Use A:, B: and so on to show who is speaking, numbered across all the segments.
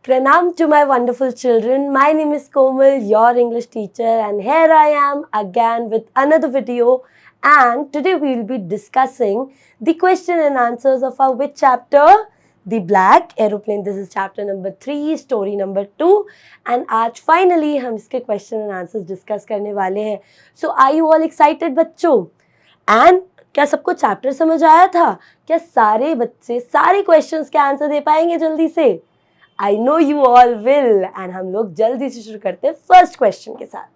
A: Pranam to my wonderful children. My name is Komal, your English teacher, and here I am again with another video. And today we will be discussing the question and answers of our which chapter? The Black Aeroplane. This is chapter number 3, story number 2. And आज finally हम इसके question and answers discuss करने वाले हैं. So are you all excited बच्चों? And क्या सबको chapter समझ आया था? क्या सारे बच्चे सारे क्वेश्चंस के आंसर दे पाएंगे जल्दी से? I know you all will. And हम लोग जल्दी से शुरू करते हैं फर्स्ट क्वेश्चन के साथ.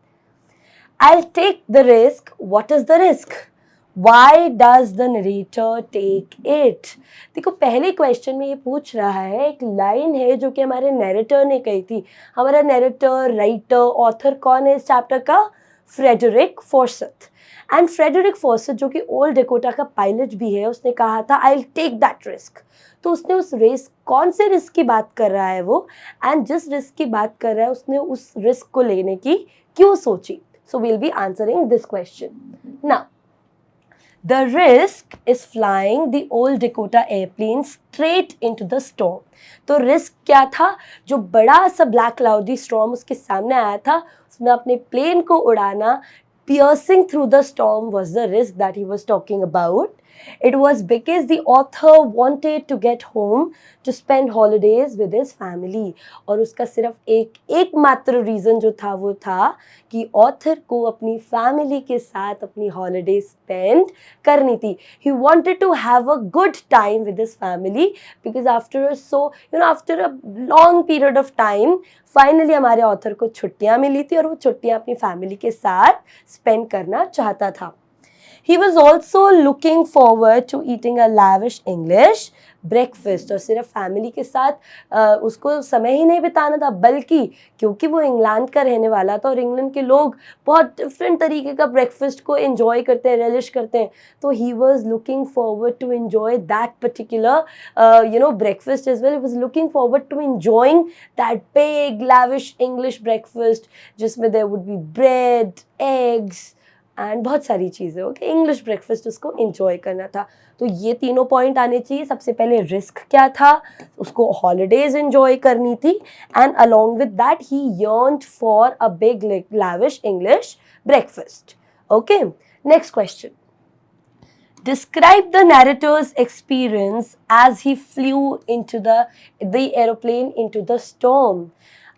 A: I'll take the risk. What is the risk? Why does the narrator take it? देखो पहले क्वेश्चन में ये पूछ रहा है, एक लाइन है जो कि हमारे नैरेटर ने कही थी. हमारा नैरेटर, राइटर, ऑथर कौन है इस चैप्टर का? फ्रेडरिक फॉर्सेथ. एंड फ्रेडरिक फॉर्सेथ जो कि ओल्ड डेकोटा का पायलट भी है, उसने कहा था I will take that risk. तो उसने उस रिस्क, कौन से रिस्क की बात कर रहा है वो, एंड जिस रिस्क की बात कर रहा है उसने उस रिस्क को लेने की क्यों सोची. So will be answering this question. Now the risk is flying the old Dakota airplane straight into the storm. तो रिस्क क्या था? जो बड़ा सा ब्लैक क्लाउडी स्टॉर्म उसके सामने आया था, उसने अपने प्लेन को उड़ाना. Piercing through the storm was the risk that he was talking about. It was because the author wanted to get home to spend holidays with his family. और उसका सिर्फ एकमात्र रीज़न जो था वो था कि ऑथर को अपनी फैमिली के साथ अपनी हॉलीडे स्पेंड करनी थी. He wanted to have a good time with his family because after a long period of time, finally हमारे ऑथर को छुट्टियां मिली थी और वो छुट्टियां अपनी फैमिली के साथ स्पेंड करना चाहता था. He was also looking forward to eating a lavish English breakfast. और सिर्फ फैमिली के साथ उसको समय ही नहीं बिताना था, बल्कि क्योंकि वो इंग्लैंड का रहने वाला था और इंग्लैंड के लोग बहुत डिफरेंट तरीके का ब्रेकफास्ट को एंजॉय करते हैं, रेलिश करते हैं. तो he was looking forward to enjoy that particular breakfast as well. He was looking forward to enjoying that big lavish English breakfast जिसमें there would be bread, eggs and बहुत सारी चीज़ें. ओके, इंग्लिश ब्रेकफास्ट उसको enjoy करना था. तो ये तीनों पॉइंट आने चाहिए. सबसे पहले रिस्क क्या था? उसको हॉलीडेज एंजॉय करनी थी, and along with that he yearned for a big lavish English breakfast. Okay, next question. Describe the narrator's experience as he flew into the aeroplane into the storm.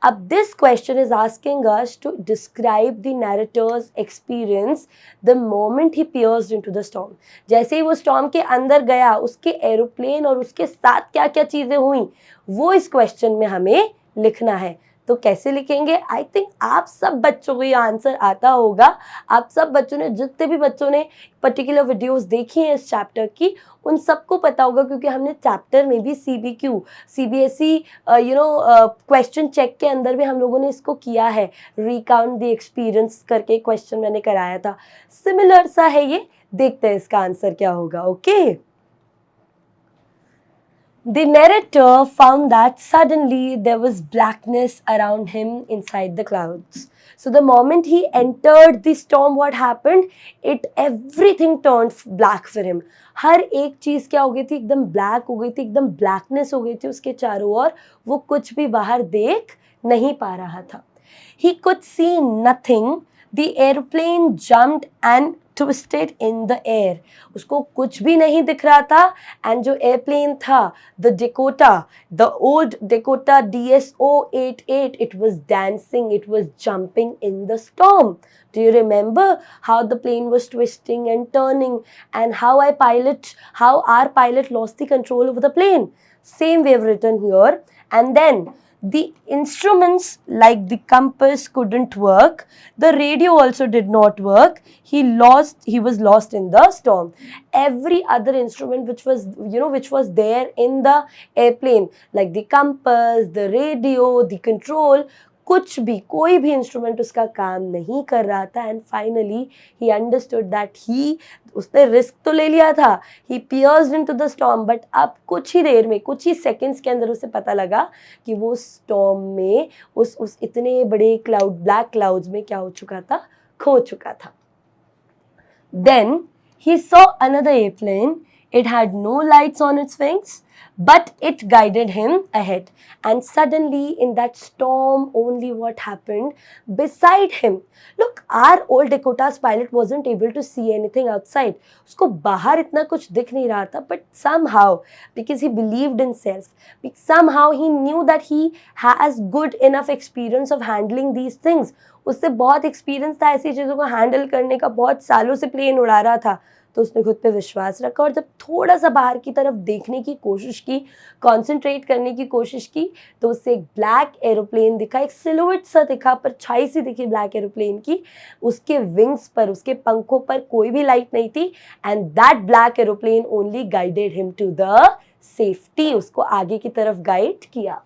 A: Ab this question is asking us to describe the narrator's experience the moment he pierced into the storm. जैसे ही वो storm के अंदर गया, उसके aeroplane और उसके साथ क्या क्या चीज़ें हुई वो इस क्वेश्चन में हमें लिखना है. तो कैसे लिखेंगे? आई थिंक आप सब बच्चों को ये आंसर आता होगा. आप सब बच्चों ने, जितने भी बच्चों ने पर्टिकुलर वीडियोस देखी हैं इस चैप्टर की, उन सबको पता होगा, क्योंकि हमने चैप्टर में भी CBSE क्वेश्चन चेक के अंदर भी हम लोगों ने इसको किया है. रिकाउंट द एक्सपीरियंस करके क्वेश्चन मैंने कराया था. सिमिलर सा है ये. देखते हैं इसका आंसर क्या होगा. Okay, The narrator found that suddenly there was blackness around him inside the clouds. So the moment he entered the storm, what happened? Everything turned black for him. हर एक चीज़ क्या हो गई थी? एकदम ब्लैक हो गई थी, एकदम ब्लैकनेस हो गई थी उसके चारों ओर. वो कुछ भी बाहर देख नहीं पा रहा था. He could see nothing. The airplane jumped and twisted in the air. उसको कुछ भी नहीं दिख रहा था. एंड जो एयरप्लेन था, the old Dakota DSO-88, it was dancing, it was jumping in the storm. Do you remember how the plane was twisting and turning, and how our pilot lost the control over the plane? Same we have written here. And then the instruments like the compass couldn't work. The radio also did not work. He was lost in the storm. Every other instrument which was there in the airplane, like the compass, the radio, the control, कुछ भी, कोई भी instrument उसका काम नहीं कर रहा था. And finally he understood that उसने रिस्क तो ले लिया था. He pierced into the storm, but अब कुछ ही देर में, कुछ ही सेकंड्स के अंदर उसे पता लगा कि वो स्टॉर्म में उस इतने बड़े ब्लैक क्लाउड्स में क्या हो चुका था? खो चुका था. Then he saw another airplane. It had no lights on its wings, but it guided him ahead. And suddenly, in that storm, only what happened beside him. Look, our old Dakota's pilot wasn't able to see anything outside. उसको बाहर इतना कुछ दिख नहीं रहा था, but somehow, because he believed in self, somehow he knew that he has good enough experience of handling these things. उससे बहुत एक्सपीरियंस था ऐसी चीज़ों को हैंडल करने का, बहुत सालों से प्लेन उड़ा रहा था, तो उसने खुद पे विश्वास रखा और जब थोड़ा सा बाहर की तरफ देखने की कोशिश की, कंसंट्रेट करने की कोशिश की, तो उससे एक ब्लैक एरोप्लेन दिखा, एक सिलुएट सा दिखा, परछाई सी दिखी ब्लैक एरोप्लेन की। उसके विंग्स पर, उसके पंखों पर कोई भी लाइट नहीं थी, and that black aeroplane only guided him to the safety, उसको आगे की तरफ गाइड किया।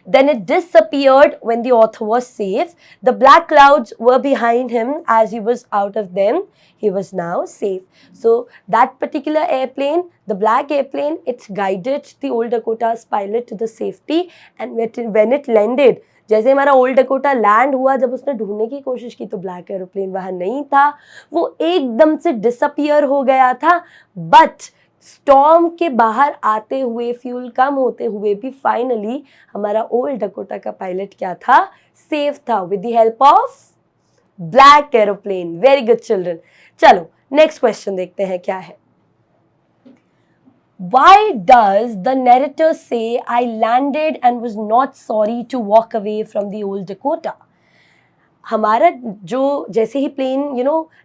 A: Then it disappeared when the author was safe. The black clouds were behind him as he was out of them. He was now safe. So that particular airplane, the black airplane, it guided the old Dakota's pilot to the safety. And when it landed, जैसे हमारा old Dakota land हुआ, जब उसने ढूंढने की कोशिश की तो ब्लैक एरोप्लेन वहां नहीं था, वो एकदम से डिसअपियर हो गया था। बट स्टॉर्म के बाहर आते हुए, फ्यूल कम होते हुए भी फाइनली हमारा ओल्ड डकोटा का पायलट क्या था, सेफ था, with the help of black aeroplane. Very good children. चलो नेक्स्ट क्वेश्चन देखते हैं क्या है। Why does the narrator say I landed and was not sorry to walk away from the old Dakota? हमारा जो जैसे ही प्लेन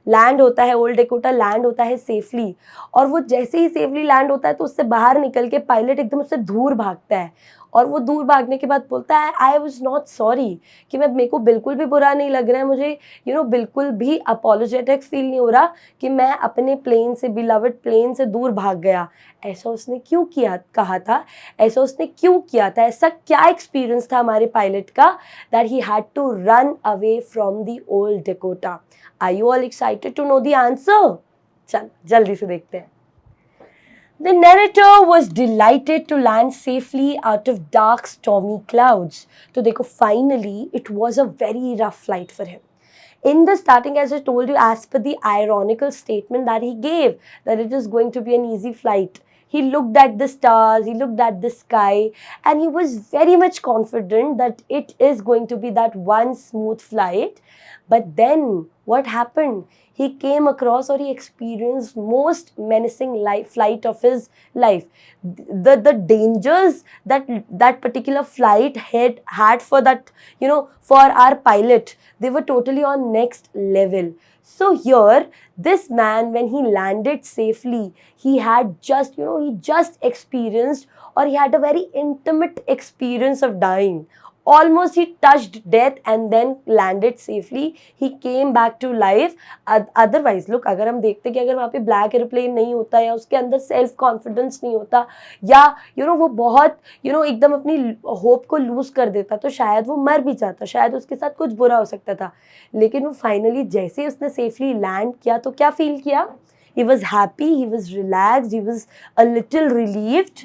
A: लैंड होता है, ओल्ड डेकोटा लैंड होता है सेफली, और वो जैसे ही सेफली लैंड होता है तो उससे बाहर निकल के पायलट एकदम उससे दूर भागता है, और वो दूर भागने के बाद बोलता है आई वॉज नॉट सॉरी, कि मेरे को बिल्कुल भी बुरा नहीं लग रहा है, मुझे बिल्कुल भी अपोलोजेटिक फील नहीं हो रहा कि मैं अपने प्लेन से, बिलवड प्लेन से दूर भाग गया। ऐसा उसने क्यों किया, कहा था, ऐसा उसने क्यों किया था, ऐसा क्या एक्सपीरियंस था हमारे पायलट का that he had to run away from the old Dakota. Are you all excited to know the answer? चल जल्दी से देखते हैं। The narrator was delighted to land safely out of dark, stormy clouds. So, देखो, finally, it was a very rough flight for him. In the starting, as I told you, as per the ironical statement that he gave, that it is going to be an easy flight, he looked at the stars, he looked at the sky, and he was very much confident that it is going to be that one smooth flight. But then, what happened? He came across, or he experienced most menacing flight of his life. The dangers that particular flight had for that, for our pilot, they were totally on next level. So here, this man, when he landed safely, he had he just experienced, or he had a very intimate experience of dying. Almost he touched death and then landed safely. He came back to life. Otherwise, look, अगर हम देखते कि अगर वहाँ पे black aeroplane नहीं होता, या उसके अंदर सेल्फ कॉन्फिडेंस नहीं होता, या वो बहुत एकदम अपनी होप को लूज कर देता, तो शायद वो मर भी जाता, शायद उसके साथ कुछ बुरा हो सकता था। लेकिन वो फाइनली जैसे उसने सेफली लैंड किया तो क्या फील किया? He was happy, he was relaxed, he was a little relieved.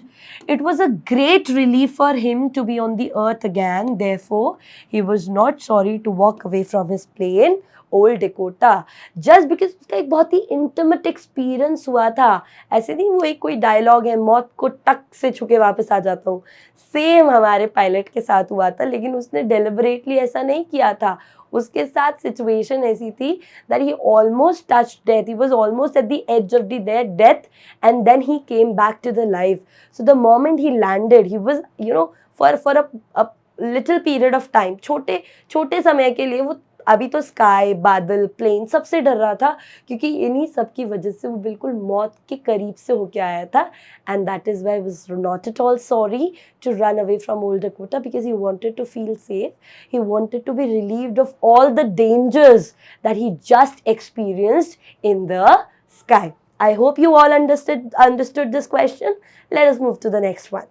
A: It was a great relief for him to be on the earth again. Therefore, he was not sorry to walk away from his plane, old Dakota, just because उसका एक बहुत ही intimate experience हुआ था। ऐसे नहीं वो एक कोई डायलॉग है, मौत को टक से छुके वापस आ जाता हूँ, सेम हमारे पायलट के साथ हुआ था, लेकिन उसने डेलिबरेटली ऐसा नहीं किया था। उसके साथ सिचुएशन ऐसी थी that he almost touched death, he was almost at the edge of the death, and then he came back to the life. So the moment he landed, he was for a little period of time, छोटे छोटे समय के लिए, वो अभी तो sky, बादल, plane सबसे डर रहा था, क्योंकि इन्हीं सब की वजह से वो बिल्कुल मौत के करीब से होके आया था। And that is why was not at all sorry to run away from old Dakota, because he wanted to feel safe, he wanted to be relieved of all the dangers that he just experienced in the sky. I hope you all understood this question. Let us move to the next one.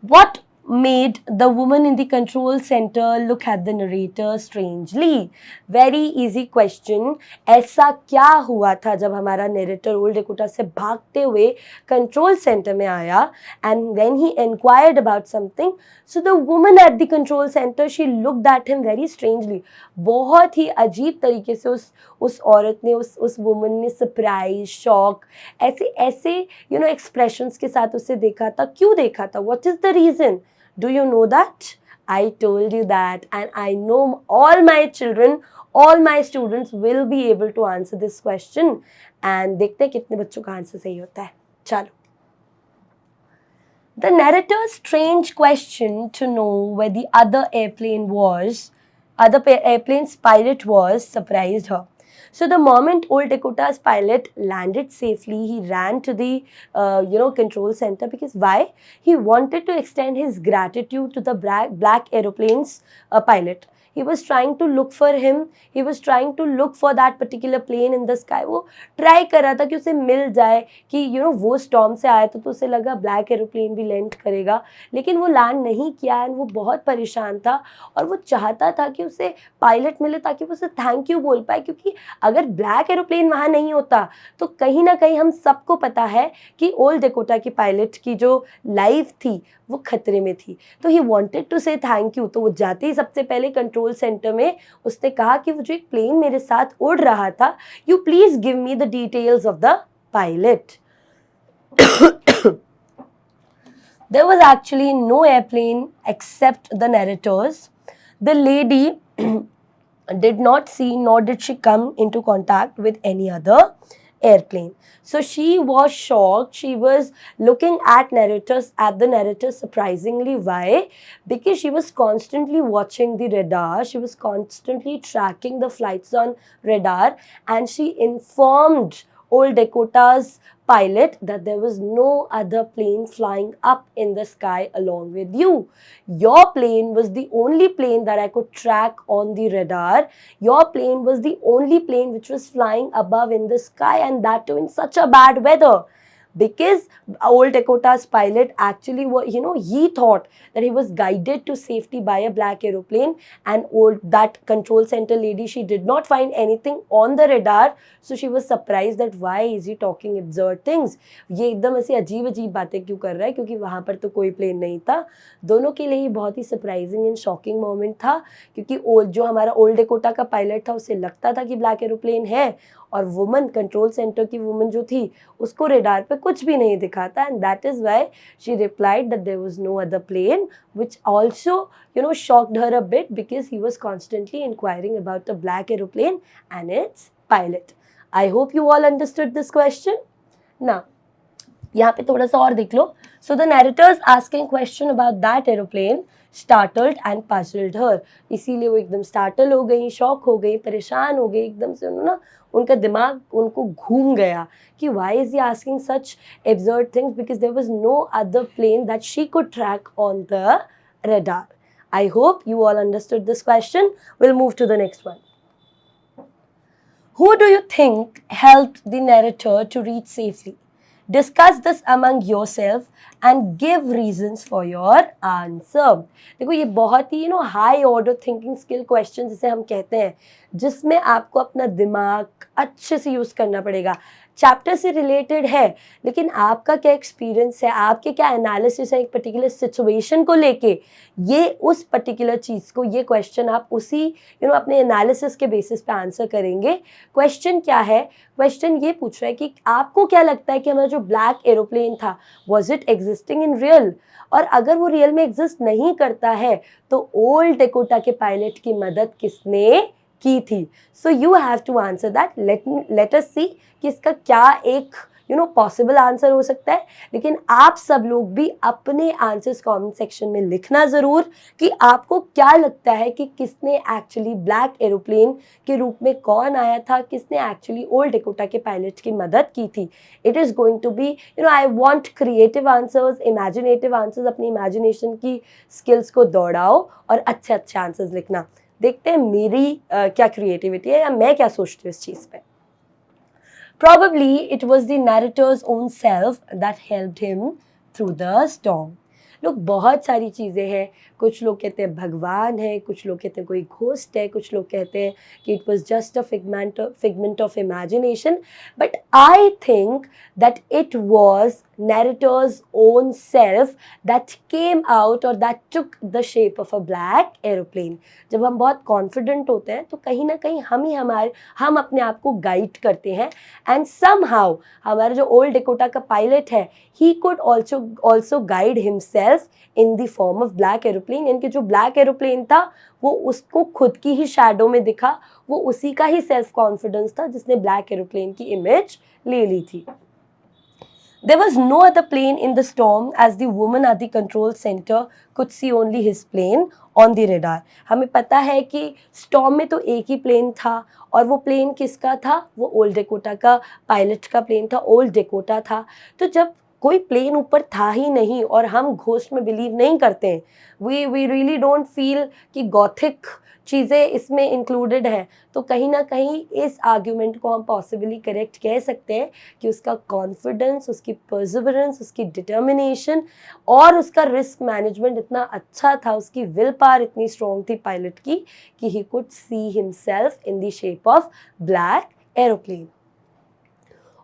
A: What made the woman in the control center look at the narrator strangely? Very easy question. ऐसा क्या हुआ था जब हमारा narrator old Dakota से भागते हुए control center में आया, and when he inquired about something, so the woman at the control center, she looked at him very strangely. बहुत ही अजीब तरीके से उस औरत ने, उस वुमन ने सरप्राइज, शॉक, ऐसे ऐसे एक्सप्रेशंस के साथ उसे देखा था. क्यों देखा था? What is the reason? Do you know that? I told you that, and I know all my children, all my students will be able to answer this question. And देखते हैं कितने बच्चों का आंसर सही होता है. चलो. The narrator's strange question to know where the other airplane's pilot was surprised her. So the moment old Dakota's pilot landed safely, he ran to the control center, because why? He wanted to extend his gratitude to the black aeroplane's pilot. He was trying to look for him. He was trying to look for that particular plane in the sky. वो try कर रहा था कि उसे मिल जाए, कि वो storm से आया तो उसे लगा black aeroplane भी land करेगा, लेकिन वो land नहीं किया, and वो बहुत परेशान था, और वो चाहता था कि उसे पायलट मिले ताकि वो उसे थैंक यू बोल पाए, क्योंकि अगर ब्लैक एरोप्लेन वहाँ नहीं होता तो कहीं ना कहीं हम सबको पता है कि ओल्ड डेकोटा की पायलट की जो लाइफ थी वो खतरे में थी. तो ही वांटेड टू से थैंक यू. तो वो जाते ही सबसे पहले कंट्रोल सेंटर में उसने कहा कि वो जो एक प्लेन मेरे साथ उड़ रहा था, you please give me the details of the pilot. There was actually no airplane except the narrators. The lady did not see, nor did she come into contact with any other airplane. So she was shocked. She was looking at the narrators surprisingly. Why? Because she was constantly watching the radar. She was constantly tracking the flights on radar, and she informed old Dakota's pilot that there was no other plane flying up in the sky along with you. Your plane was the only plane that I could track on the radar. Your plane was the only plane which was flying above in the sky, and that too in such a bad weather. Because old Dakota's pilot actually, he thought that he was guided to safety by a black aeroplane, and that control center lady, she did not find anything on the radar, so she was surprised that why is he talking absurd things. ये एकदम ऐसी अजीब अजीब बातें क्यों कर रहा है, क्योंकि वहाँ पर तो कोई प्लेन नहीं था. दोनों के लिए ही बहुत ही सरप्राइजिंग एंड शॉकिंग मोमेंट था, क्योंकि जो हमारा ओल्ड डेकोटा का पायलट था उसे लगता था कि ब्लैक एरोप्लेन है, और वुमन, कंट्रोल सेंटर की वुमन जो थी, उसको रेडार पे कुछ भी नहीं दिखा था. And that is why she replied that there was no other plane, which also shocked her a bit, because he was constantly inquiring about the black aeroplane and its pilot. I hope you all understood this question. Now, यहाँ पे थोड़ा सा और देख लो. So the narrators asking question about that aeroplane startled and puzzled her. इसीलिए वो एकदम startle हो गई, शॉक हो गई, परेशान हो गई, एकदम से उनका दिमाग उनको घूम गया कि why is he asking such absurd things, because there was no other plane that she could track on the radar. I hope you all understood this question. We'll move to the next one. Who do you think helped the narrator to reach safely? Discuss this among yourself and give reasons for your answer. देखो ये बहुत ही high order thinking skill question जिसे हम कहते हैं, जिसमें आपको अपना दिमाग अच्छे से यूज़ करना पड़ेगा. चैप्टर से रिलेटेड है, लेकिन आपका क्या एक्सपीरियंस है, आपके क्या एनालिसिस है एक पर्टिकुलर सिचुएशन को लेके, ये उस पर्टिकुलर चीज़ को, ये क्वेश्चन आप उसी अपने एनालिसिस के बेसिस पे आंसर करेंगे. क्वेश्चन क्या है? क्वेश्चन ये पूछ रहा है कि आपको क्या लगता है कि हमारा जो ब्लैक एरोप्लेन था, was it existing in real? और अगर वो रियल में एग्जिस्ट नहीं करता है तो ओल्ड डेकोटा के पायलट की मदद किसने की थी? So you have to answer that. Let us see कि इसका क्या एक पॉसिबल आंसर हो सकता है. लेकिन आप सब लोग भी अपने आंसर्स कमेंट सेक्शन में लिखना ज़रूर कि आपको क्या लगता है कि किसने एक्चुअली ब्लैक एरोप्लेन के रूप में कौन आया था, किसने एक्चुअली ओल्ड डेकोटा के पायलट की मदद की थी. It is going to be I want creative answers, imaginative answers. अपनी इमेजिनेशन की स्किल्स को दौड़ाओ और अच्छे अच्छे आंसर्स लिखना. देखते हैं मेरी क्या क्रिएटिविटी है या मैं क्या सोचती हूँ इस चीज़ पे. Probably it was the narrator's own self that helped him through the storm. लोग बहुत सारी चीज़ें हैं, कुछ लोग कहते हैं भगवान है, कुछ लोग कहते हैं कोई घोस्ट है, कुछ लोग कहते हैं कि it was just a figment of imagination, but I think that it was narrator's own self that came out or that took the shape of a black aeroplane. जब हम बहुत कॉन्फिडेंट होते हैं तो कहीं ना कहीं हम अपने आप को गाइड करते हैं, एंड somehow हमारा जो ओल्ड डेकोटा का पायलट है, he could also guide himself in the form of black aeroplane. इनके जो ब्लैक एरोप्लेन था वो उसको खुद की ही शैडो में दिखा, वो उसी का ही सेल्फ कॉन्फिडेंस था जिसने ब्लैक एरोप्लेन की इमेज ले ली थी. There was no other plane in the storm as the woman at the control center could see only his plane on the radar. हमें पता है कि storm में तो एक ही प्लेन था, और वो प्लेन किसका था? वो ओल्ड डेकोटा का पायलट का प्लेन था, ओल्ड डेकोटा था. तो जब कोई प्लेन ऊपर था ही नहीं और हम घोस्ट में बिलीव नहीं करते हैं, वी रियली डोंट फील कि गॉथिक चीज़ें इसमें इंक्लूडेड हैं, तो कहीं ना कहीं इस आर्ग्यूमेंट को हम पॉसिबली करेक्ट कह सकते हैं कि उसका कॉन्फिडेंस, उसकी परसिवरेंस, उसकी डिटर्मिनेशन और उसका रिस्क मैनेजमेंट इतना अच्छा था, उसकी विल पावर इतनी स्ट्रॉन्ग थी पायलट की कि he could see himself in the shape of black aeroplane.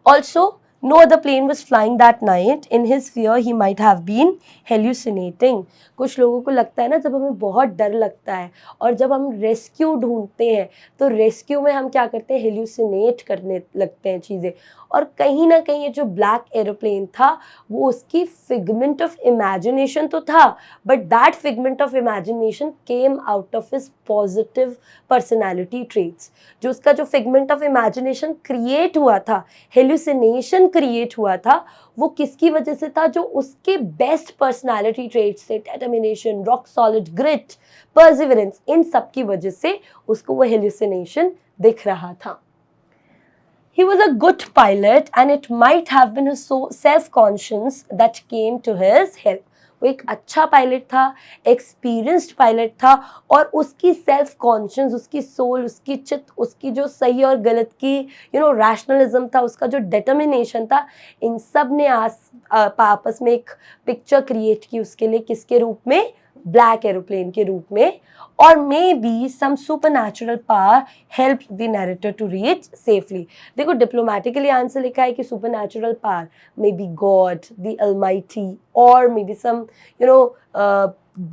A: Also no other plane was flying that night. In his fear he might have been hallucinating. कुछ लोगों को लगता है ना, जब हमें बहुत डर लगता है और जब हम रेस्क्यू ढूंढते हैं तो रेस्क्यू में हम क्या करते हैं? हेल्यूसिनेट करने लगते हैं चीज़ें. और कहीं ना कहीं ये जो ब्लैक एरोप्लेन था वो उसकी फिगमेंट ऑफ इमेजिनेशन तो था, but that figment of imagination came out of his positive personality traits. जो उसका जो फिगमेंट ऑफ इमेजिनेशन क्रिएट हुआ था, हेल्यूसिनेशन क्रिएट हुआ था, वो किसकी वजह से था? जो उसके बेस्ट पर्सनैलिटी ट्रेट्स थे, determination, rock solid, grit, perseverance, इन सब की वजह से उसको वो हेल्यूसिनेशन दिख रहा था. He was a good pilot and it might have been his self-conscience that came to his help. वो एक अच्छा पायलट था, एक्सपीरियंस्ड पायलट था, और उसकी सेल्फ कॉन्शियस, उसकी सोल, उसकी चित्त, उसकी जो सही और गलत की रैशनलिज्म था, उसका जो डिटर्मिनेशन था, इन सब ने आपस में एक पिक्चर क्रिएट की उसके लिए. किसके रूप में? ब्लैक एरोप्लेन के रूप में. और may be some supernatural power help the narrator to reach safely. देखो डिप्लोमेटिकली आंसर लिखा है कि supernatural power may be God, the almighty, और may be some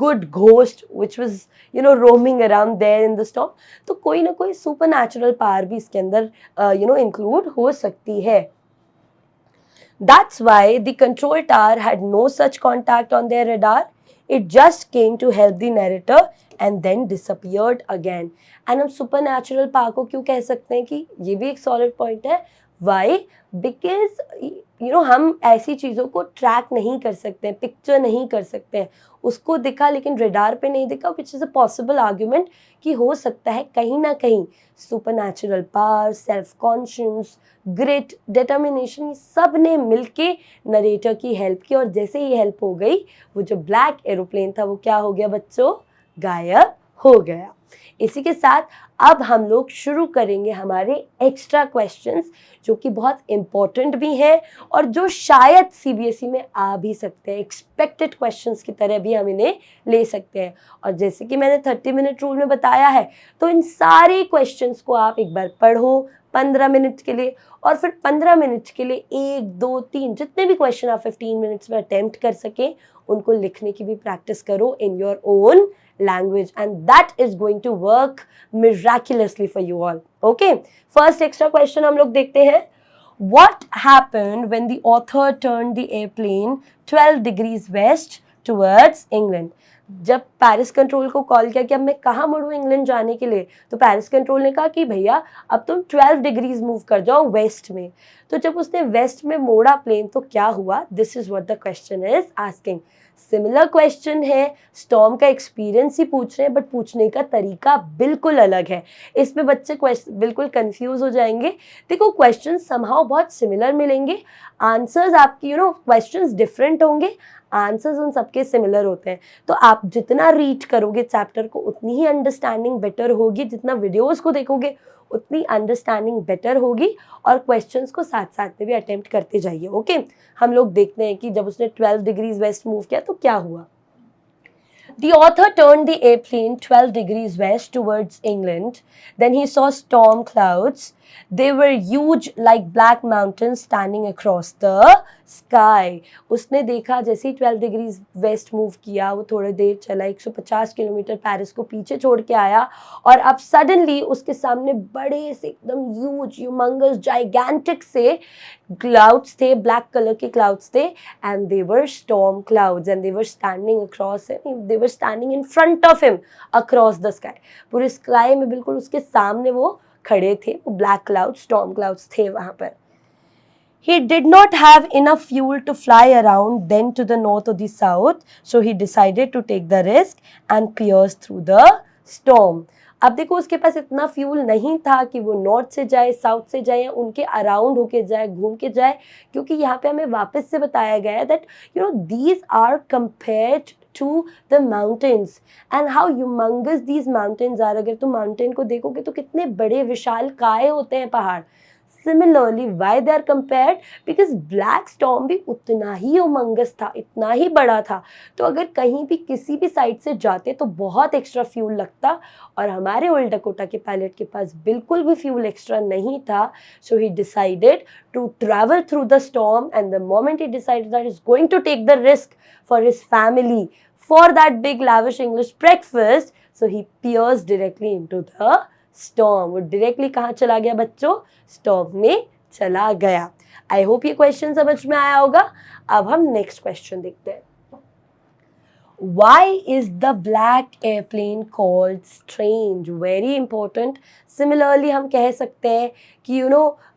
A: good ghost which was roaming around there in the storm. तो कोई ना कोई supernatural power भी इसके अंदर इंक्लूड हो सकती है. That's why the control tower had no such contact on their radar. It just came to help the narrator and then disappeared again. And हम supernatural power को क्यों कह सकते हैं कि ये भी एक solid point है? Why? Because हम ऐसी चीज़ों को ट्रैक नहीं कर सकते हैं, पिक्चर नहीं कर सकते हैं. उसको दिखा लेकिन रेडार पे नहीं दिखा, which is a possible argument कि हो सकता है कहीं ना कहीं supernatural power, self conscious, grit, determination, सब ने मिलके नरेटर की हेल्प की. और जैसे ही हेल्प हो गई, वो जो ब्लैक एरोप्लेन था वो क्या हो गया बच्चों? गायब हो गया. इसी के साथ अब हम लोग शुरू करेंगे हमारे एक्स्ट्रा क्वेश्चंस, जो कि बहुत इम्पोर्टेंट भी हैं और जो शायद सीबीएसई में आ भी सकते हैं. एक्सपेक्टेड क्वेश्चंस की तरह भी हम इन्हें ले सकते हैं. और जैसे कि मैंने 30 मिनट रूल में बताया है, तो इन सारे क्वेश्चंस को आप एक बार पढ़ो 15 मिनट के लिए, और फिर 15 मिनट के लिए 1, 2, 3 जितने भी क्वेश्चन आप 15 मिनट्स में अटेम्प्ट कर सकें, उनको लिखने की भी प्रैक्टिस करो in your own language, and that is going to work miraculously for you all. Okay, first extra question हम लोग देखते हैं. What happened when the author turned the airplane 12 degrees west towards England? जब Paris control को call किया कि अब मैं कहाँ मुड़ूँ इंग्लैंड जाने के लिए, तो पेरिस कंट्रोल ने कहा कि भैया अब तुम 12 डिग्रीज मूव कर जाओ वेस्ट में. तो जब उसने वेस्ट में मोड़ा प्लेन तो क्या हुआ? This is what the question is asking. Similar question है, स्टॉर्म का एक्सपीरियंस ही पूछ रहे हैं, बट पूछने का तरीका बिल्कुल अलग है. इसमें बच्चे बिल्कुल कंफ्यूज हो जाएंगे. देखो क्वेश्चन समहाउ बहुत सिमिलर मिलेंगे, आंसर्स आपकी क्वेश्चंस डिफरेंट होंगे, आंसर्स उन सबके सिमिलर होते हैं. तो आप जितना रीड करोगे चैप्टर को उतनी ही अंडरस्टैंडिंग बेटर होगी, जितना वीडियोस को देखोगे उतनी अंडरस्टैंडिंग बेटर होगी, और क्वेश्चंस को साथ साथ में भी अटेम्प्ट करते जाइए. ओके, हम लोग देखते हैं कि जब उसने 12 डिग्रीज वेस्ट मूव किया तो क्या हुआ. The author turned the airplane 12 degrees west towards England. Then he saw storm clouds. They were huge like black mountains standing across the sky. उसने देखा जैसे ही 12 डिग्रीज वेस्ट मूव किया, वो थोड़ी देर चला, 150 किलोमीटर पेरिस को पीछे छोड़ के आया और अब सडनली उसके सामने बड़े से एकदम ह्यूज ह्यूमंगस जाइगैंटिक से क्लाउड्स थे, ब्लैक कलर के क्लाउड्स थे, and they were storm clouds and they were standing across him, they were standing in front of him across the sky. पूरे स्काई में बिल्कुल उसके सामने वो खड़े थे, वो ब्लैक क्लाउड स्टॉर्म क्लाउड्स थे वहां पर. He did not have enough fuel to fly around then to the north or the south, so he decided to take the risk and pierce through the storm. अब देखो उसके पास इतना fuel नहीं था कि वो नॉर्थ से जाए, साउथ से जाए या उनके अराउंड होके जाए, घूम के जाए, क्योंकि यहाँ पे हमें वापस से बताया गया है that these are compared to the mountains and how humongous these mountains are. अगर तुम माउंटेन को देखोगे तो कितने बड़े विशाल काय होते हैं पहाड़. Similarly, why they are compared? Because black storm भी उतना ही उमंगस था, इतना ही बड़ा था, तो अगर कहीं भी किसी भी साइड से जाते तो बहुत एक्स्ट्रा फ्यूल लगता और हमारे ओल्ड डकोटा के पायलट के पास बिल्कुल भी फ्यूल एक्स्ट्रा नहीं था. So he decided to travel through the storm, and the moment he decided that he's going to take the risk for his family, for that big lavish English breakfast, so he pierced directly into the storm. वो directly कहाँ चला गया बच्चों? Storm में चला गया. I hope ये question समझ में आया होगा. अब हम नेक्स्ट क्वेश्चन देखते हैं. Why is the black airplane called strange? Very important. Similarly हम कह सकते हैं कि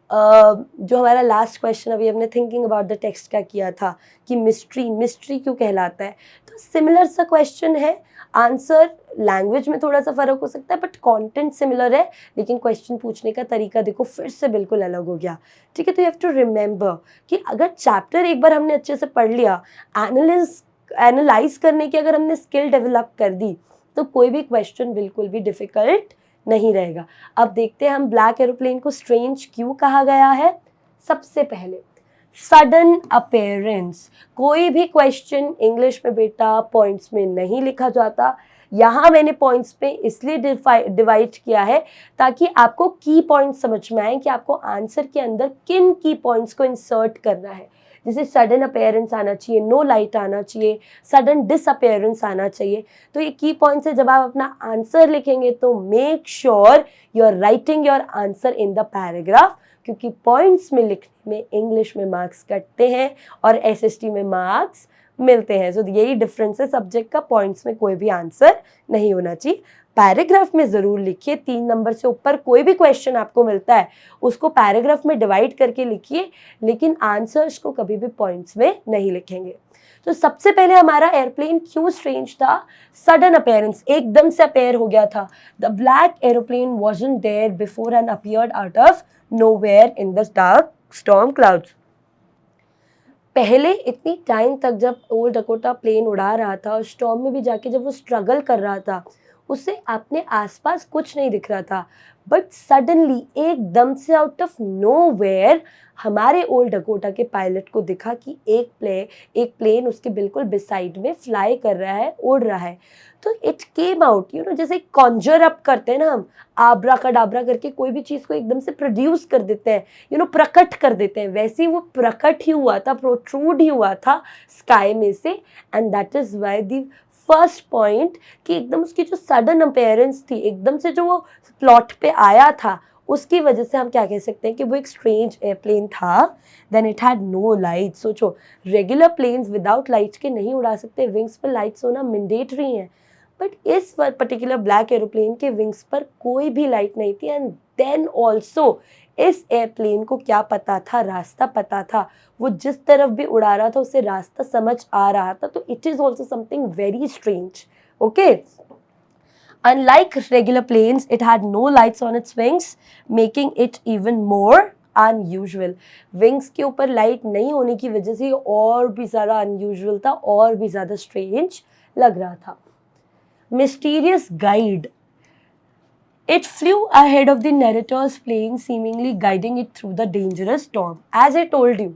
A: जो हमारा लास्ट क्वेश्चन अभी हमने थिंकिंग अबाउट द टेक्स्ट का किया था कि मिस्ट्री क्यों कहलाता है, तो सिमिलर सा क्वेश्चन है. आंसर लैंग्वेज में थोड़ा सा फर्क हो सकता है बट कंटेंट सिमिलर है, लेकिन क्वेश्चन पूछने का तरीका देखो फिर से बिल्कुल अलग हो गया. ठीक है, तो यू हैव टू रिमेंबर कि अगर चैप्टर एक बार हमने अच्छे से पढ़ लिया, एनालाइज करने की अगर हमने स्किल डेवलप कर दी, तो कोई भी क्वेश्चन बिल्कुल भी डिफिकल्ट नहीं रहेगा. अब देखते हैं हम ब्लैक एरोप्लेन को स्ट्रेंज क्यों कहा गया है. सबसे पहले सडन अपीयरेंस. कोई भी क्वेश्चन इंग्लिश में बेटा पॉइंट्स में नहीं लिखा जाता. यहाँ मैंने पॉइंट्स पे इसलिए डिवाइड किया है ताकि आपको की पॉइंट्स समझ में आए कि आपको आंसर के अंदर किन की पॉइंट्स को इंसर्ट करना है. जैसे सडन अपीयरेंस आना चाहिए, नो लाइट आना चाहिए, सडन डिसअपीयरेंस आना चाहिए. तो ये की पॉइंट्स है. जब आप अपना आंसर लिखेंगे तो make sure you are writing your answer in the paragraph, क्योंकि पॉइंट्स में लिखने में इंग्लिश में मार्क्स कटते हैं और एसएसटी में मार्क्स मिलते हैं. सो यही डिफरेंस है सब्जेक्ट का. पॉइंट्स में कोई भी आंसर नहीं होना चाहिए. पैराग्राफ में ज़रूर लिखिए. 3 नंबर से ऊपर कोई भी क्वेश्चन आपको मिलता है उसको पैराग्राफ में डिवाइड करके लिखिए, लेकिन आंसर्स को कभी भी पॉइंट्स में नहीं लिखेंगे. तो सबसे पहले हमारा एयरप्लेन क्यों स्ट्रेंज था? सडन अपीयरेंस, एकदम से अपीयर हो गया था. The black aeroplane wasn't there before and appeared out of nowhere in the dark storm clouds. पहले इतनी टाइम तक जब ओल्ड डकोटा प्लेन उड़ा रहा था और स्टॉर्म में भी जाके जब वो स्ट्रगल कर रहा था, उसे अपने आसपास कुछ नहीं दिख रहा था. बट सडनली एकदम से आउट ऑफ नोवेयर हमारे ओल्ड डकोटा के पायलट को दिखा कि एक प्लेन उसके बिल्कुल बिसाइड में फ्लाई कर रहा है, उड़ रहा है. तो इट केम आउट, जैसे कॉन्जर अप करते हैं ना हम, आब्रा कडाब्रा करके कोई भी चीज़ को एकदम से प्रोड्यूस कर देते हैं, प्रकट कर देते हैं, वैसे ही वो प्रकट ही हुआ था, प्रोट्रूड ही हुआ था स्काई में से. And that is Y the first point कि एकदम उसकी जो सडन अपीयरेंस थी, एकदम से जो वो प्लॉट पे आया था, उसकी वजह से हम क्या कह सकते हैं कि वो एक स्ट्रेंज एयरप्लेन था. Then it had no light. सोचो, रेगुलर प्लेन्स विदाउट लाइट्स के नहीं उड़ा सकते, विंग्स पर लाइट्स होना मैंडेटरी है. बट इस पर्टिकुलर ब्लैक एरोप्लेन के विंग्स पर कोई भी लाइट नहीं थी. एंड देन ऑल्सो इस एयरप्लेन को क्या पता था? रास्ता पता था. वो जिस तरफ भी उड़ा रहा था उसे रास्ता समझ आ रहा था. तो it is also something very strange. Okay, unlike regular planes, it had no lights on its wings, making it even more unusual. Wings के ऊपर लाइट नहीं होने की वजह से और भी ज़्यादा unusual था, और भी ज़्यादा strange लग रहा था. Mysterious guide. It flew ahead of the narrator's plane, seemingly guiding it through the dangerous storm. As I told you,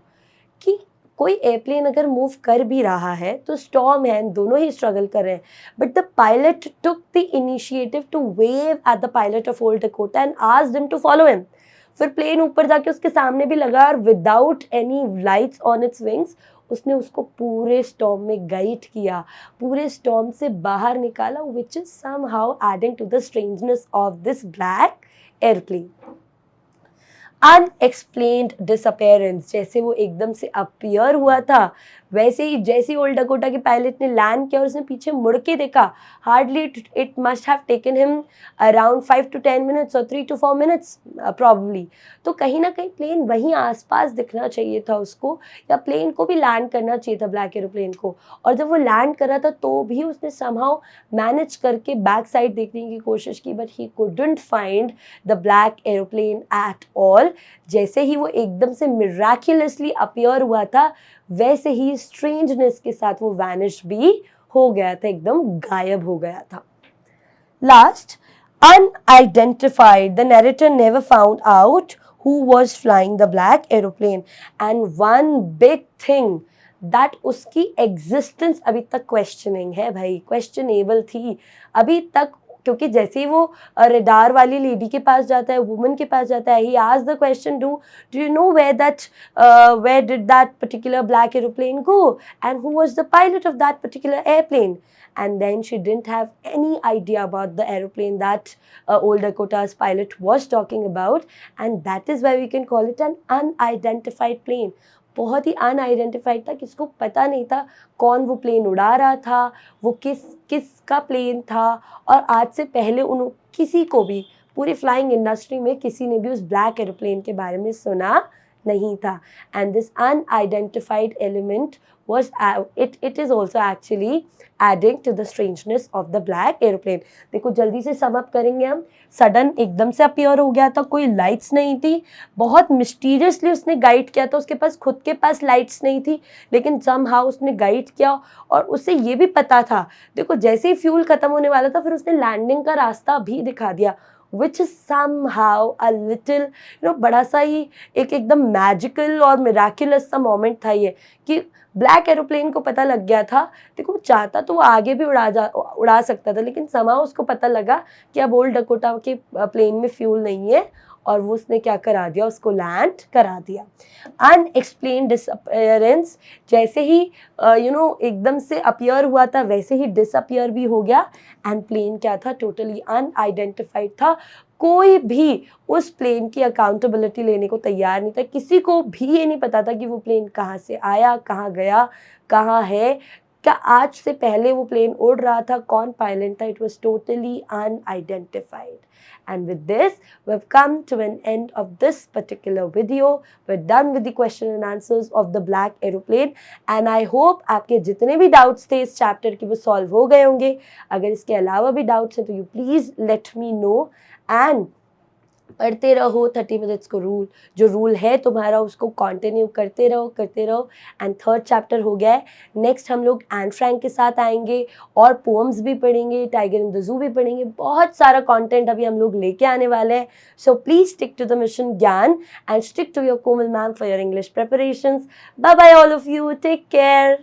A: कि कोई एयरप्लेन अगर मूव कर भी रहा है तो स्टॉर्म है, दोनों ही स्ट्रगल कर रहे हैं, but the pilot took the initiative to wave at the pilot of old Dakota and asked him to follow him. फिर प्लेन ऊपर जाके उसके सामने भी लगा और without any lights on its wings उसने उसको पूरे स्टॉर्म में गाइड किया, पूरे स्टॉर्म से बाहर निकाला, which is somehow adding to the strangeness of this black aeroplane. Unexplained disappearance, जैसे वो एकदम से अपीयर हुआ था वैसे ही जैसे ओल्ड डकोटा के पायलट ने लैंड किया और उसने पीछे मुड़ के देखा, hardly it must have taken him around 5 to 10 minutes और 3 to 4 minutes प्रॉब्ली। तो कहीं ना कहीं प्लेन वहीं आसपास दिखना चाहिए था उसको, या प्लेन को भी लैंड करना चाहिए था ब्लैक एरोप्लेन को। और जब वो लैंड कर रहा था तो भी उसने समहाउ मैनेज करके बैक साइड देखने की कोशिश की, but he couldn't find the black aeroplane at all. जैसे ही वो एकदम से मिराक्युलसली अपीयर हुआ था वैसे ही स्ट्रेंजनेस के साथ वो वैनिश भी हो गया था, एकदम गायब हो गया था। Last, unidentified, the narrator never found out who was flying the black aeroplane, and one big thing that उसकी existence अभी तक questioning है भाई, questionable थी अभी तक, क्योंकि जैसे ही वो रेडार वाली लेडी के पास जाता है, वुमन के पास जाता है, he asked the question, do you know where did that particular black aeroplane go and who was the pilot of that particular airplane? And then she didn't have any idea about the aeroplane that old Dakota's pilot was talking about, and that is why we can call it an unidentified plane. बहुत ही unidentified था, किसको पता नहीं था कौन वो plane उड़ा रहा था, वो किसका प्लेन था। और आज से पहले किसी को भी पूरी फ्लाइंग इंडस्ट्री में किसी ने भी उस ब्लैक एरोप्लेन के बारे में सुना नहीं था। And this unidentified element was it is also actually adding to the strangeness of the black airplane। देखो जल्दी से सम अप करेंगे हम। सडन एकदम से अपीयर हो गया था, कोई लाइट्स नहीं थी, बहुत मिस्टीरियसली उसने गाइड किया था, उसके पास खुद के पास लाइट्स नहीं थी, लेकिन समहाउ उसने गाइड किया। और उसे ये भी पता था, देखो जैसे ही फ्यूल खत्म होने वाला था फिर उसने लैंडिंग का रास्ता भी दिखा दिया, which is somehow a little बड़ा सा ही एकदम मैजिकल और मिराक्युलस सा मोमेंट था ये, कि ब्लैक एरोप्लेन को पता लग गया था। देखो चाहता तो वो आगे भी उड़ा सकता था, लेकिन somehow उसको पता लगा कि अब ओल्ड डकोटा के प्लेन में फ्यूल नहीं है, और वो उसने क्या करा दिया, उसको लैंड करा दिया। अनएक्सप्लेन्ड डिसअपियरेंस, जैसे ही एकदम से अपीयर हुआ था वैसे ही डिसअपियर भी हो गया, एंड प्लेन क्या था, टोटली अनआइडेंटिफाइड था। कोई भी उस प्लेन की अकाउंटेबिलिटी लेने को तैयार नहीं था, किसी को भी ये नहीं पता था कि वो प्लेन कहाँ से आया, कहाँ गया, कहाँ है, क्या आज से पहले वो प्लेन उड़ रहा था, कौन पायलट था। It was totally unidentified. And with this, we've come to an end of this particular video. We're done with the question and answers of the black aeroplane. And I hope आपके जितने भी doubts थे इस chapter के वो solve हो गए होंगे। अगर इसके अलावा भी doubts हैं तो you please let me know, and पढ़ते रहो 30 minutes को रूल, जो रूल है तुम्हारा उसको कंटिन्यू करते रहो। एंड थर्ड चैप्टर हो गया है। नेक्स्ट हम लोग एन फ्रैंक के साथ आएंगे और पोएम्स भी पढ़ेंगे, टाइगर इन द जू भी पढ़ेंगे, बहुत सारा कंटेंट अभी हम लोग लेके आने वाले हैं। So please stick to the mission Gyan and stick to your Komal ma'am for your English preparations. Bye bye all of you, take care.